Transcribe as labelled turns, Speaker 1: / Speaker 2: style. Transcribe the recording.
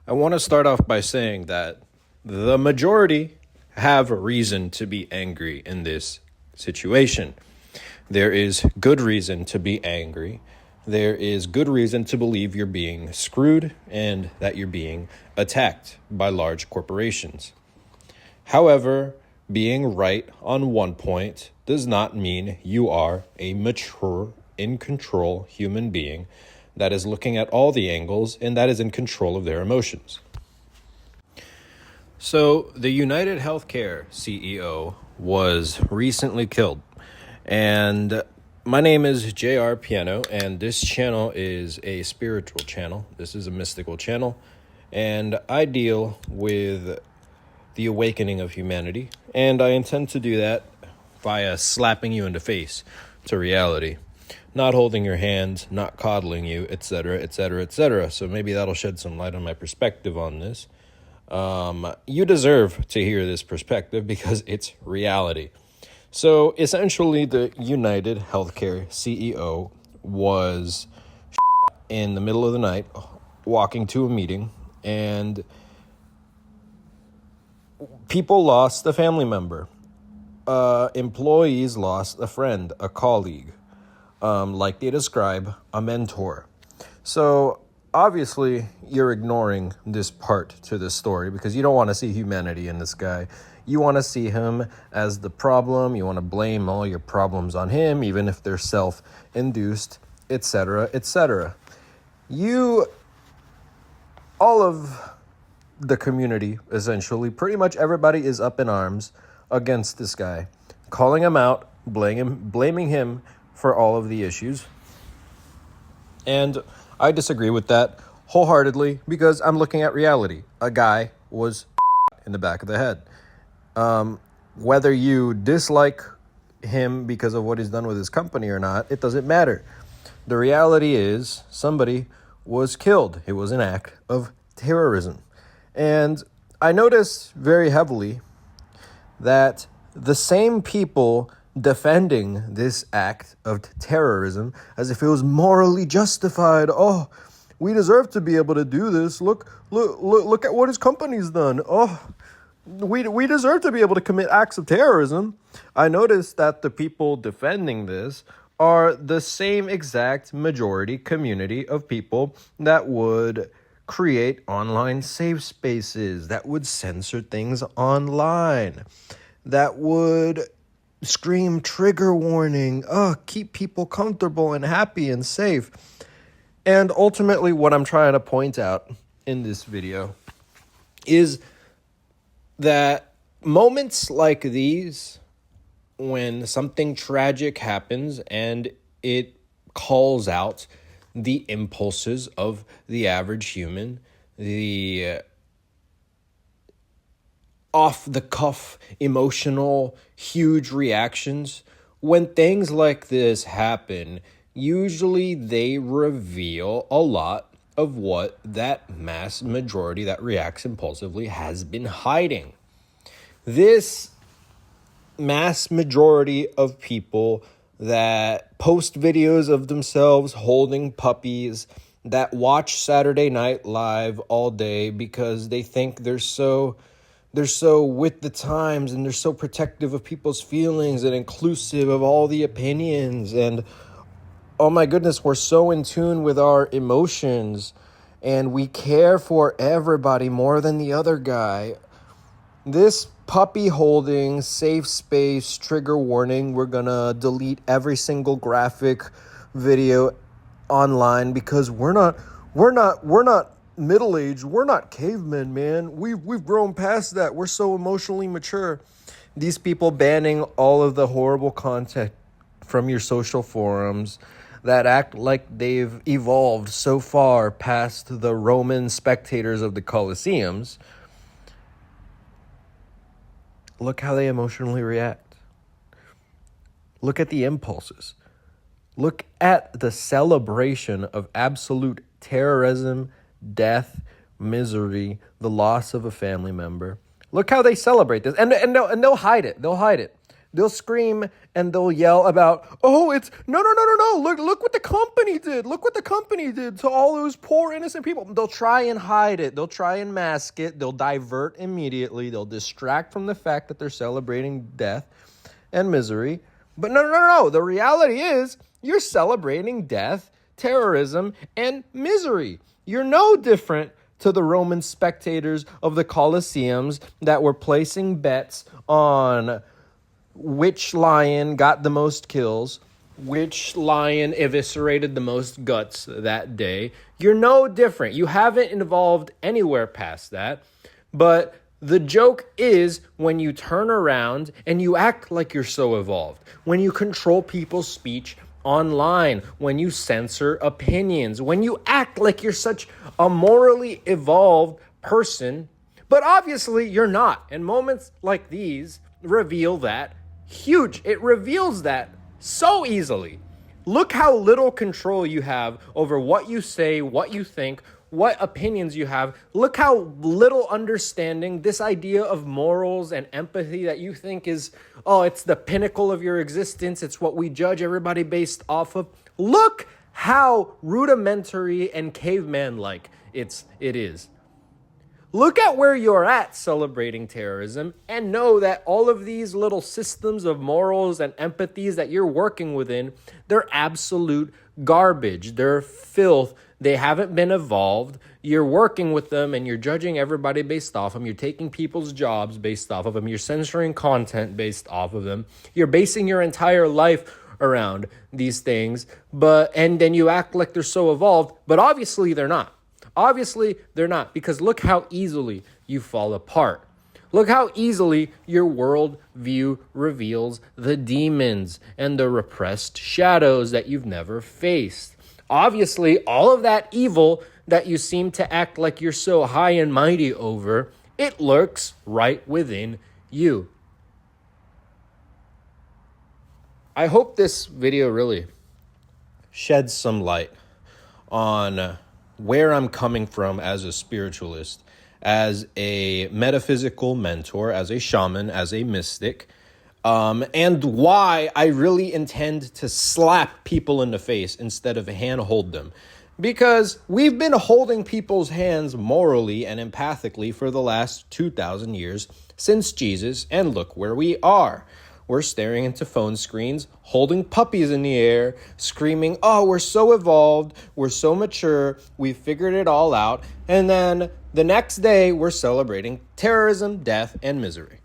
Speaker 1: I want to start off by saying that the majority have reason to be angry in this situation. There is good reason to be angry. There is good reason to believe you're being screwed and that you're being attacked by large corporations. However, being right on one point does not mean you are a mature, in control human being that is looking at all the angles and that is in control of their emotions. So, the Unitedhealthcare CEO was recently killed. And my name is JR Piano, and this channel is a spiritual channel. This is a mystical channel. And I deal with the awakening of humanity. And I intend to do that via slapping you in the face to reality. Not holding your hand, not coddling you, etc., etc., etc. So maybe that'll shed some light on my perspective on this. You deserve to hear this perspective because it's reality. So essentially, the Unitedhealthcare CEO was in the middle of the night walking to a meeting, and people lost a family member. Employees lost a friend, a colleague. Like they describe, a mentor. So obviously you're ignoring this part to this story because you don't want to see humanity in this guy. You want to see him as the problem. You want to blame all your problems on him, even if they're self-induced, etc., etc. All of the community, essentially, pretty much everybody is up in arms against this guy, calling him out, blaming him for all of the issues. And I disagree with that wholeheartedly because I'm looking at reality. A guy was in the back of the head. Whether you dislike him because of what he's done with his company or not, it doesn't matter. The reality is somebody was killed. It was an act of terrorism. And I noticed very heavily that the same people defending this act of terrorism as if it was morally justified. Oh, we deserve to be able to do this. Look at what his company's done. Oh, we deserve to be able to commit acts of terrorism. I noticed that the people defending this are the same exact majority community of people that would create online safe spaces, that would censor things online, that would scream trigger warning, keep people comfortable and happy and safe. And ultimately what I'm trying to point out in this video is that moments like these, when something tragic happens and it calls out the impulses of the average human, the off-the-cuff, emotional, huge reactions. When things like this happen, usually they reveal a lot of what that mass majority that reacts impulsively has been hiding. This mass majority of people that post videos of themselves holding puppies, that watch Saturday Night Live all day because they think they're so with the times and they're so protective of people's feelings and inclusive of all the opinions. And oh my goodness, we're so in tune with our emotions and we care for everybody more than the other guy. This puppy holding, safe space, trigger warning, we're gonna delete every single graphic video online because we're not middle-aged, we're not cavemen, man. We've grown past that. We're so emotionally mature. These people banning all of the horrible content from your social forums that act like they've evolved so far past the Roman spectators of the Colosseums. Look how they emotionally react. Look at the impulses. Look at the celebration of absolute terrorism, death, misery, the loss of a family member. Look how they celebrate this. And they'll hide it. They'll hide it. They'll scream and they'll yell about, oh, it's no. Look what the company did. Look what the company did to all those poor innocent people. They'll try and hide it. They'll try and mask it. They'll divert immediately. They'll distract from the fact that they're celebrating death and misery. But no. The reality is you're celebrating death, terrorism, and misery. You're no different to the Roman spectators of the Colosseums that were placing bets on which lion got the most kills, which lion eviscerated the most guts that day. You're no different. You haven't evolved anywhere past that. But the joke is when you turn around and you act like you're so evolved, when you control people's speech online, when you censor opinions, when you act like you're such a morally evolved person, but obviously you're not. And moments like these reveal that huge. It reveals that so easily. Look how little control you have over what you say, what you think, what opinions you have. Look how little understanding this idea of morals and empathy that you think is, oh, it's the pinnacle of your existence. It's what we judge everybody based off of. Look how rudimentary and caveman-like it is. Look at where you're at celebrating terrorism and know that all of these little systems of morals and empathies that you're working within, they're absolute garbage. They're filth. They haven't been evolved. You're working with them and you're judging everybody based off them. You're taking people's jobs based off of them. You're censoring content based off of them. You're basing your entire life around these things, and then you act like they're so evolved, but obviously they're not. Obviously, they're not, because look how easily you fall apart. Look how easily your worldview reveals the demons and the repressed shadows that you've never faced. Obviously, all of that evil that you seem to act like you're so high and mighty over, it lurks right within you. I hope this video really sheds some light on where I'm coming from as a spiritualist, as a metaphysical mentor, as a shaman, as a mystic, and why I really intend to slap people in the face instead of handhold them. Because we've been holding people's hands morally and empathically for the last 2,000 years since Jesus, and look where we are. We're staring into phone screens, holding puppies in the air, screaming, oh, we're so evolved, we're so mature, we figured it all out. And then the next day, we're celebrating terrorism, death, and misery.